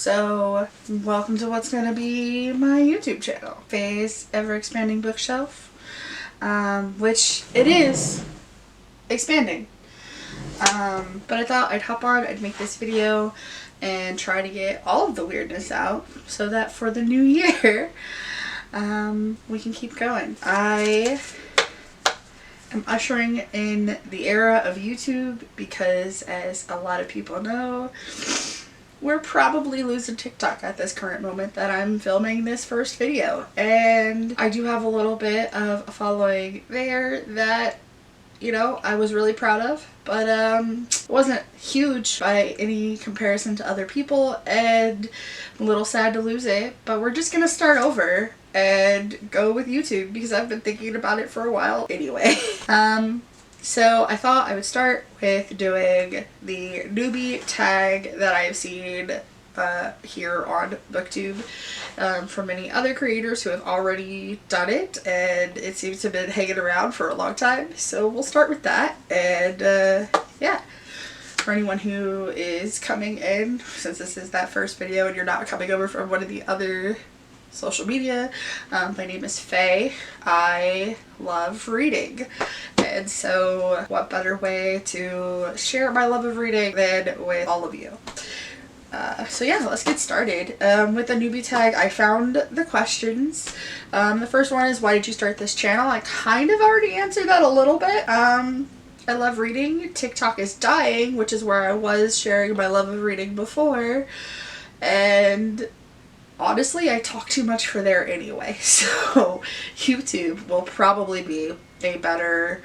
So welcome to what's going to be my YouTube channel, Faye's Ever Expanding Bookshelf, which it is expanding. But I thought I'd hop on, I'd make this video and try to get all of the weirdness out so that for the new year, we can keep going. I am ushering in the era of YouTube because, as a lot of people know, we're probably losing TikTok at this current moment that I'm filming this first video. And I do have a little bit of a following there that, you know, I was really proud of, but it wasn't huge by any comparison to other people, and I'm a little sad to lose it, but we're just gonna start over and go with YouTube because I've been thinking about it for a while anyway. So I thought I would start with doing the newbie tag that I've seen here on Booktube from many other creators who have already done it, and it seems to have been hanging around for a long time. So we'll start with that, and yeah. For anyone who is coming in, since this is that first video and you're not coming over from one of the other social media, my name is Faye. I love reading, and so what better way to share my love of reading than with all of you. So yeah, let's get started. With the newbie tag, I found the questions. The first one is, why did you start this channel? I kind of already answered that a little bit. I love reading. TikTok is dying, which is where I was sharing my love of reading before, and honestly, I talk too much for there anyway, so YouTube will probably be a better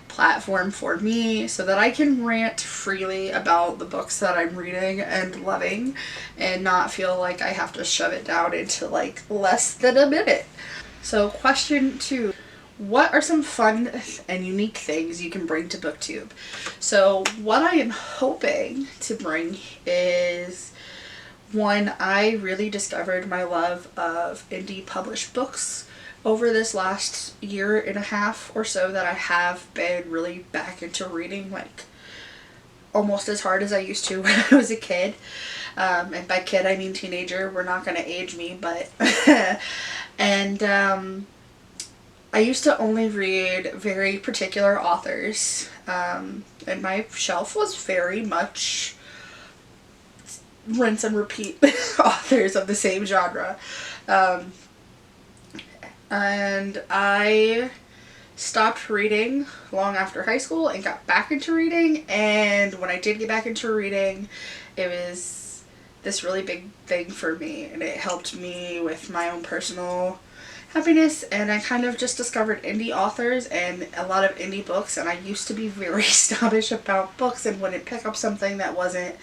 platform for me so that I can rant freely about the books that I'm reading and loving and not feel like I have to shove it down into like less than a minute. So question 2. What are some fun and unique things you can bring to Booktube? So what I am hoping to bring is, one, I really discovered my love of indie published books over this last year and a half or so that I have been really back into reading, like almost as hard as I used to when I was a kid. And by kid I mean teenager. We're not going to age me, but and I used to only read very particular authors, and my shelf was very much rinse and repeat authors of the same genre. And I stopped reading long after high school and got back into reading, and when I did get back into reading, it was this really big thing for me, and it helped me with my own personal happiness, and I kind of just discovered indie authors and a lot of indie books, and I used to be very snobbish about books and wouldn't pick up something that wasn't,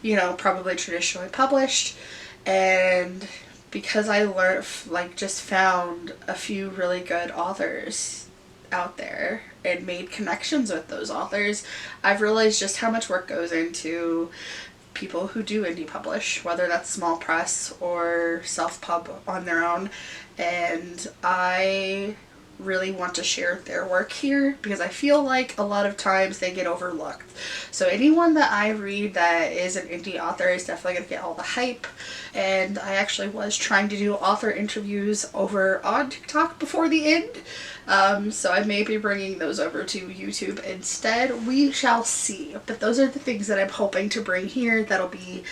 you know, probably traditionally published. And because I learned, like, just found a few really good authors out there and made connections with those authors, I've realized just how much work goes into people who do indie publish, whether that's small press or self-pub on their own. And I really want to share their work here because I feel like a lot of times they get overlooked. So anyone that I read that is an indie author is definitely going to get all the hype. And I actually was trying to do author interviews over on TikTok before the end. So I may be bringing those over to YouTube instead. We shall see. But those are the things that I'm hoping to bring here that'll be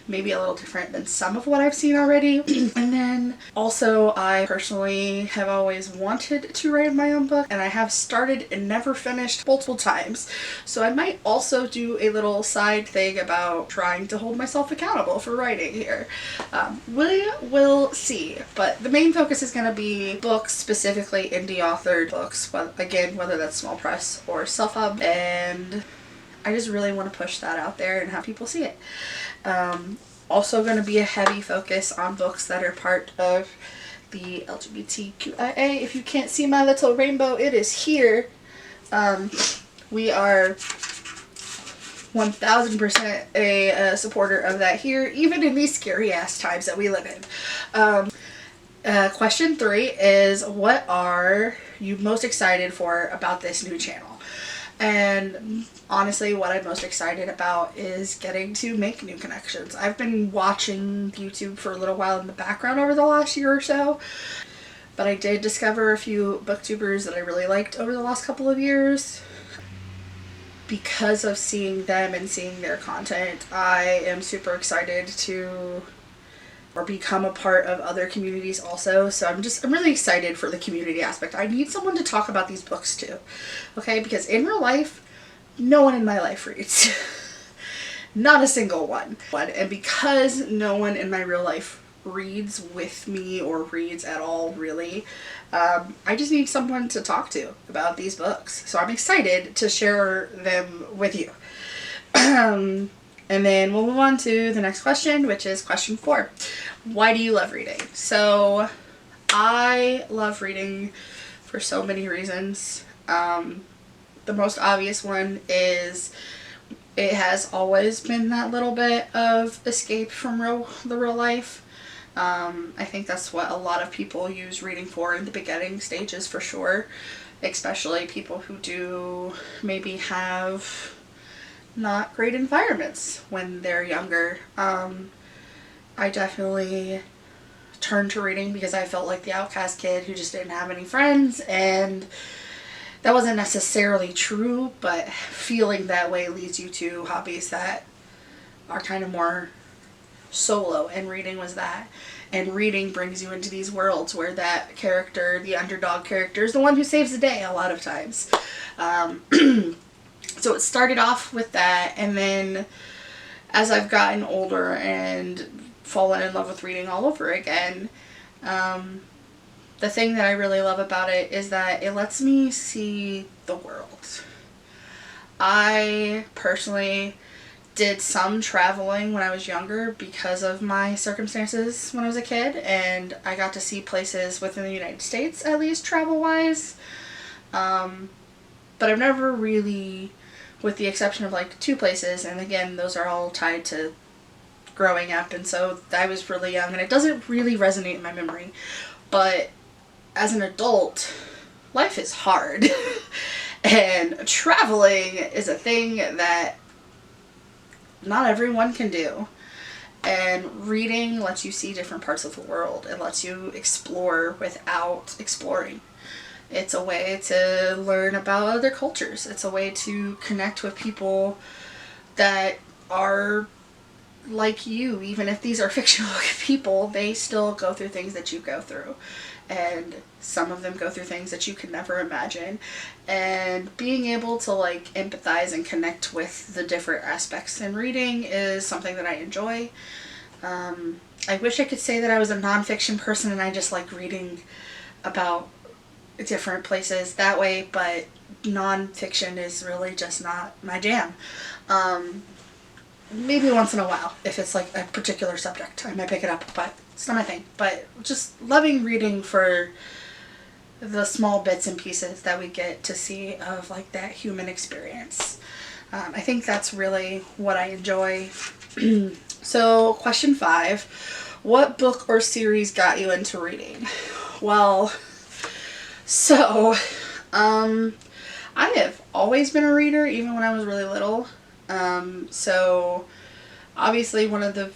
maybe a little different than some of what I've seen already. And then also, I personally have always wanted to write my own book, and I have started and never finished multiple times. So I might also do a little side thing about trying to hold myself accountable for writing here. We will see, but the main focus is going to be books, specifically indie authored books, again, whether that's small press or self-pub, and I just really want to push that out there and have people see it. Also going to be a heavy focus on books that are part of the LGBTQIA. If you can't see my little rainbow, it is here. We are 1000% a supporter of that here, even in these scary ass times that we live in. Question 3 is, what are you most excited for about this new channel? And honestly, what I'm most excited about is getting to make new connections. I've been watching YouTube for a little while in the background over the last year or so, but I did discover a few booktubers that I really liked over the last couple of years. Because of seeing them and seeing their content, I am super excited to or become a part of other communities also. So I'm really excited for the community aspect. I need someone to talk about these books to. Okay? Because in real life, no one in my life reads. Not a single one. And because no one in my real life reads with me or reads at all really, I just need someone to talk to about these books. So I'm excited to share them with you. And then we'll move on to the next question, which is question 4. Why do you love reading? So I love reading for so many reasons. The most obvious one is it has always been that little bit of escape from the real life. I think that's what a lot of people use reading for in the beginning stages for sure, especially people who do maybe have not great environments when they're younger. I definitely turned to reading because I felt like the outcast kid who just didn't have any friends, and that wasn't necessarily true, but feeling that way leads you to hobbies that are kind of more solo, and reading was that. And reading brings you into these worlds where that character, the underdog character, is the one who saves the day a lot of times. So it started off with that, and then as I've gotten older and fallen in love with reading all over again, the thing that I really love about it is that it lets me see the world. I personally did some traveling when I was younger because of my circumstances when I was a kid, and I got to see places within the United States, at least travel-wise. But I've never really, with the exception of like 2 places, and again, those are all tied to growing up, and so I was really young, and it doesn't really resonate in my memory. But as an adult, life is hard. And traveling is a thing that not everyone can do. And reading lets you see different parts of the world. It lets you explore without exploring. It's a way to learn about other cultures. It's a way to connect with people that are like you. Even if these are fictional people, they still go through things that you go through. And some of them go through things that you could never imagine. And being able to like empathize and connect with the different aspects in reading is something that I enjoy. I wish I could say that I was a nonfiction person and I just like reading about different places that way, but nonfiction is really just not my jam. Maybe once in a while, if it's like a particular subject, I might pick it up, but it's not my thing. But just loving reading for the small bits and pieces that we get to see of like that human experience. I think that's really what I enjoy. So question 5, what book or series got you into reading? Well, so I have always been a reader, even when I was really little. So obviously one of the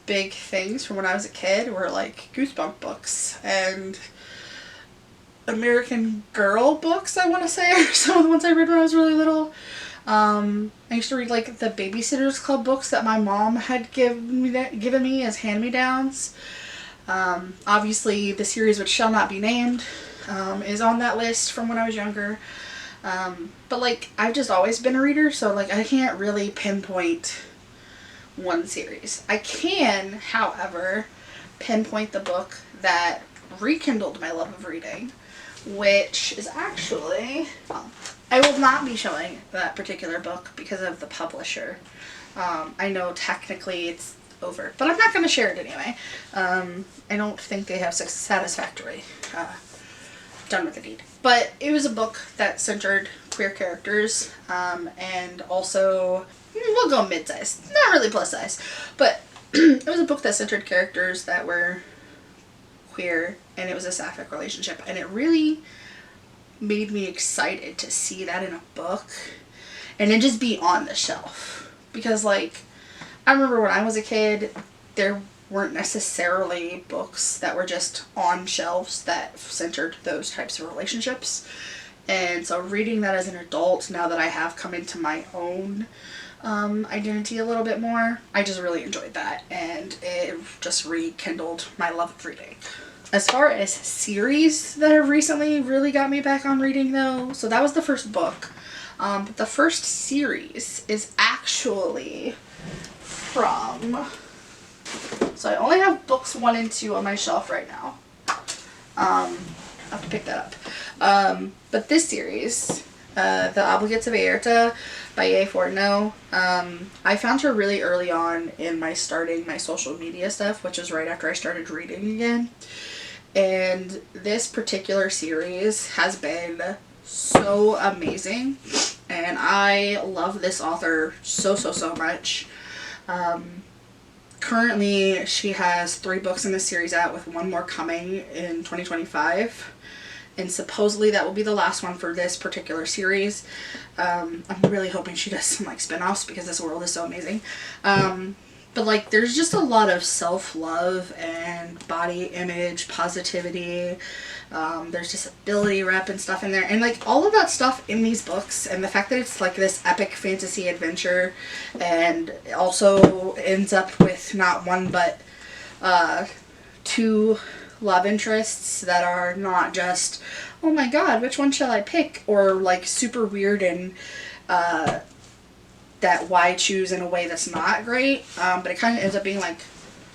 big things from when I was a kid were like Goosebump books and American Girl books, I want to say, are some of the ones I read when I was really little. I used to read like the Babysitter's Club books that my mom had given me as hand-me-downs. Obviously the series which shall not be named is on that list from when I was younger. But like I've just always been a reader, so like I can't really pinpoint one series. I can, however, pinpoint the book that rekindled my love of reading, which is actually, I will not be showing that particular book because of the publisher. I know technically it's over, but I'm not going to share it anyway. I don't think they have satisfactory done with the deed. But it was a book that centered queer characters, and also, we'll go mid-size, not really plus size, but it was a book that centered characters that were queer, and it was a sapphic relationship, and it really made me excited to see that in a book, and then just be on the shelf. Because like, I remember when I was a kid, there weren't necessarily books that were just on shelves that centered those types of relationships. And so reading that as an adult, now that I have come into my own identity a little bit more, I just really enjoyed that, and it just rekindled my love of reading. As far as series that have recently really got me back on reading though, so that was the first book. But the first series is actually from, so I only have books 1 and 2 on my shelf right now. I'll have to pick that up. But this series, The Obligates of Aerta by A. Fortno, I found her really early on in my starting my social media stuff, which was right after I started reading again. And this particular series has been so amazing, and I love this author so much. Currently she has 3 books in this series out, with 1 more coming in 2025, and supposedly that will be the last one for this particular series. I'm really hoping she does some like spin-offs, because this world is so amazing. But like, there's just a lot of self-love and body image positivity. There's disability rep and stuff in there, and like all of that stuff in these books, and the fact that it's like this epic fantasy adventure, and also ends up with not 1 but 2 love interests that are not just, oh my god, which one shall I pick, or like super weird and that why choose in a way that's not great, but it kind of ends up being like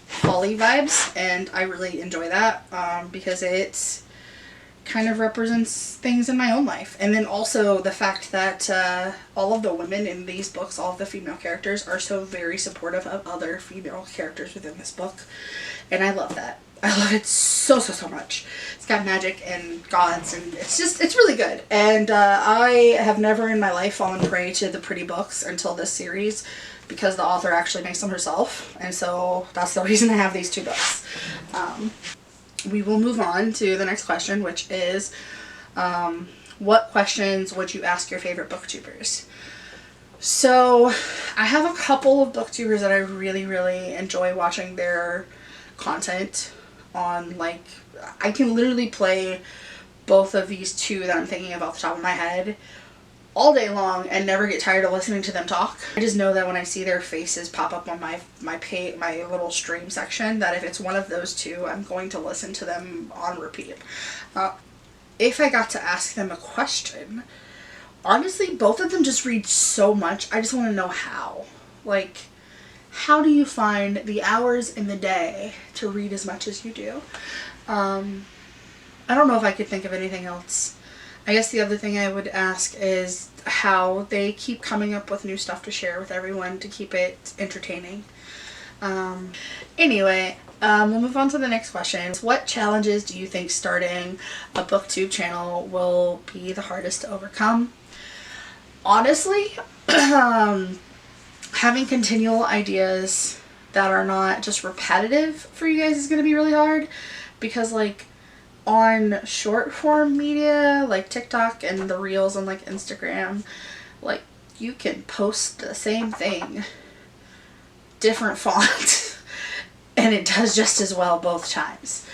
Holly vibes, and I really enjoy that because it kind of represents things in my own life. And then also the fact that all of the women in these books, all of the female characters, are so very supportive of other female characters within this book, and I love that. I love it so much. It's got magic and gods, and it's really good. And I have never in my life fallen prey to the pretty books until this series, because the author actually makes them herself, and so that's the reason I have these 2 books. We will move on to the next question, which is, what questions would you ask your favorite booktubers? So I have a couple of booktubers that I really enjoy watching their content on. Like, I can literally play both of these 2 that I'm thinking of off the top of my head all day long and never get tired of listening to them talk. I just know that when I see their faces pop up on my little stream section, that if it's one of those 2, I'm going to listen to them on repeat. If I got to ask them a question, honestly, both of them just read so much. I just want to know how. Like, how do you find the hours in the day to read as much as you do? I don't know if I could think of anything else. I guess the other thing I would ask is how they keep coming up with new stuff to share with everyone to keep it entertaining. Anyway, we'll move on to the next question. What challenges do you think starting a booktube channel will be the hardest to overcome? Honestly, having continual ideas that are not just repetitive for you guys is going to be really hard, because like on short form media like TikTok and the reels on like Instagram, like you can post the same thing, different font, and it does just as well both times.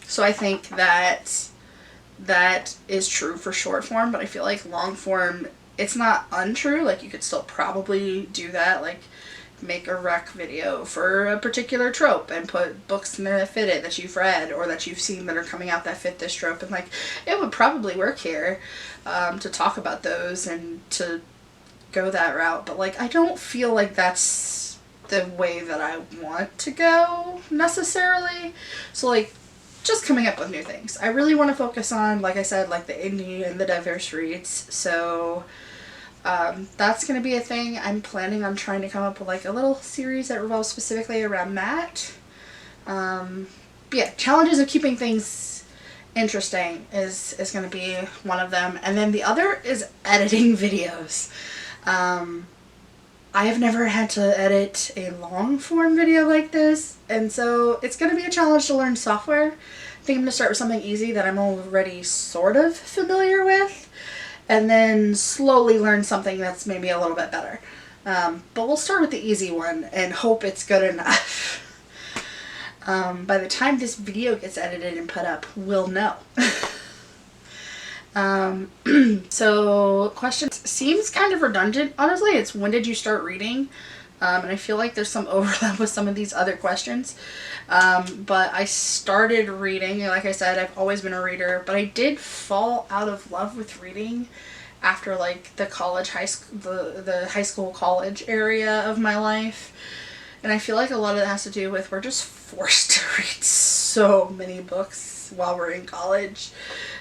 So I think that is true for short form, but I feel like long form, it's not untrue. Like, you could still probably do that, like make a rec video for a particular trope and put books in there that fit it, that you've read or that you've seen that are coming out that fit this trope, and like it would probably work here to talk about those and to go that route. But like, I don't feel like that's the way that I want to go necessarily. So like, just coming up with new things. I really want to focus on, like I said, like the indie and the diverse reads. So that's going to be a thing. I'm planning on trying to come up with like a little series that revolves specifically around that. But yeah, challenges of keeping things interesting is going to be one of them. And then the other is editing videos. I have never had to edit a long form video like this, and so it's going to be a challenge to learn software. I think I'm going to start with something easy that I'm already sort of familiar with, and then slowly learn something that's maybe a little bit better. But we'll start with the easy one and hope it's good enough. By the time this video gets edited and put up, we'll know. So question seems kind of redundant. Honestly, it's when did you start reading? And I feel like there's some overlap with some of these other questions. But I started reading, like I said, I've always been a reader, but I did fall out of love with reading after like the high school college area of my life. And I feel like a lot of that has to do with we're just forced to read so many books while we're in college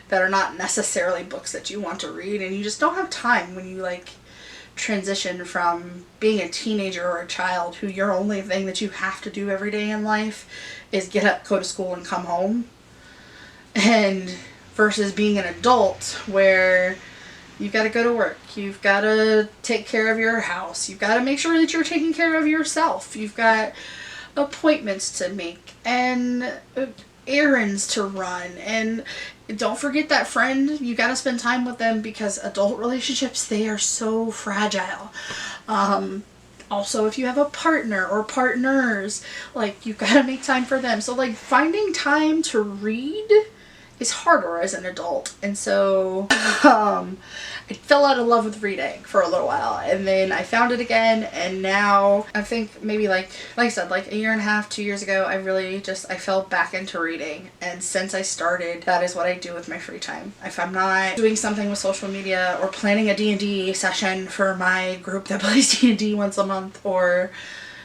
that are not necessarily books that you want to read, and you just don't have time when you like transition from being a teenager or a child who your only thing that you have to do every day in life is get up, go to school, and come home, and versus being an adult where you've got to go to work, you've got to take care of your house, you've got to make sure that you're taking care of yourself, you've got appointments to make and errands to run, and don't forget that friend, you got to spend time with them because adult relationships, they are so fragile. Also, if you have a partner or partners, like, you've got to make time for them. So like finding time to read is harder as an adult, and so I fell out of love with reading for a little while, and then I found it again, and now I think maybe like I said, like a year and a half, 2 years ago, I fell back into reading, and since I started, that is what I do with my free time. If I'm not doing something with social media or planning a D&D session for my group that plays D&D once a month, or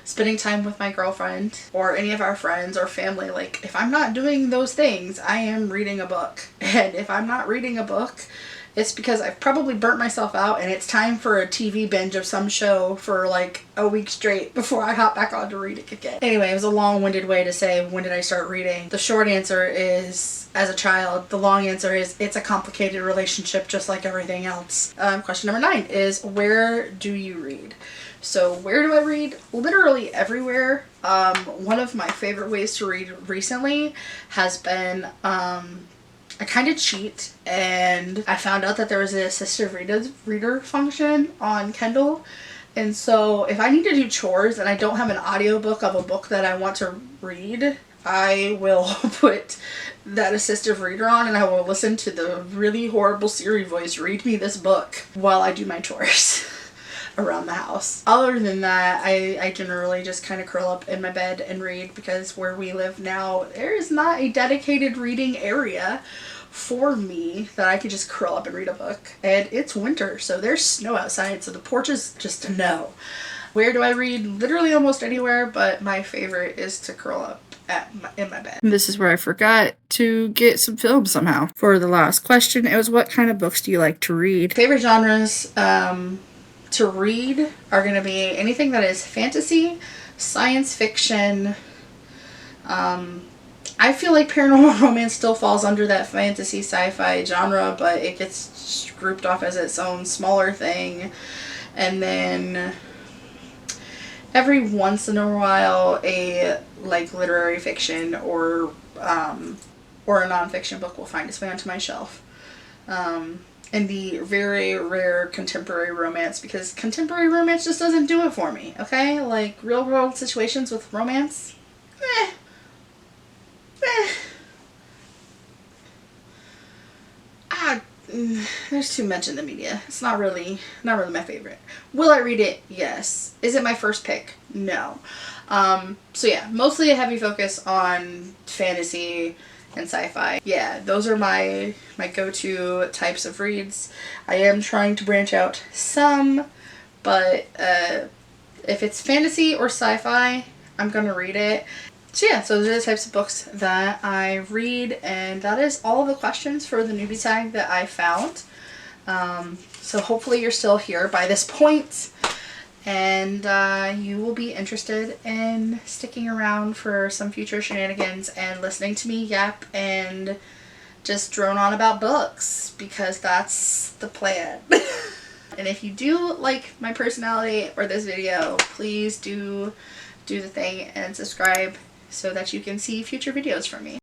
spending time with my girlfriend or any of our friends or family, like if I'm not doing those things, I am reading a book. And if I'm not reading a book, it's because I've probably burnt myself out and it's time for a TV binge of some show for like a week straight before I hop back on to reading again. Anyway, it was a long-winded way to say when did I start reading. The short answer is as a child. The long answer is it's a complicated relationship just like everything else. Question number 9 is where do you read? So where do I read? Literally everywhere. One of my favorite ways to read recently has been I kind of cheat, and I found out that there was an assistive reader function on Kindle. And so if I need to do chores and I don't have an audiobook of a book that I want to read, I will put that assistive reader on and I will listen to the really horrible Siri voice read me this book while I do my chores around the house. Other than that, I generally just kind of curl up in my bed and read, because where we live now, there is not a dedicated reading area for me that I could just curl up and read a book. And it's winter, so there's snow outside, so the porch is just a no. Where do I read? Literally almost anywhere, but my favorite is to curl up in my bed. This is where I forgot to get some film somehow. For the last question, it was what kind of books do you like to read? Favorite genres to read are going to be anything that is fantasy, science fiction. I feel like paranormal romance still falls under that fantasy sci-fi genre, but it gets grouped off as its own smaller thing. And then every once in a while a like literary fiction or a nonfiction book will find its way onto my shelf. And the very rare contemporary romance, because contemporary romance just doesn't do it for me, okay? Like real world situations with romance, there's too much in the media. It's not really my favorite. Will I read it? Yes. Is it my first pick? No. So yeah, mostly a heavy focus on fantasy and sci-fi. Yeah, those are my go-to types of reads. I am trying to branch out some, but if it's fantasy or sci-fi, I'm gonna read it. So yeah, so those are the types of books that I read, and that is all the questions for the newbie tag that I found. So hopefully you're still here by this point, and you will be interested in sticking around for some future shenanigans and listening to me yap and just drone on about books, because that's the plan. And if you do like my personality or this video, please do the thing and subscribe so that you can see future videos from me.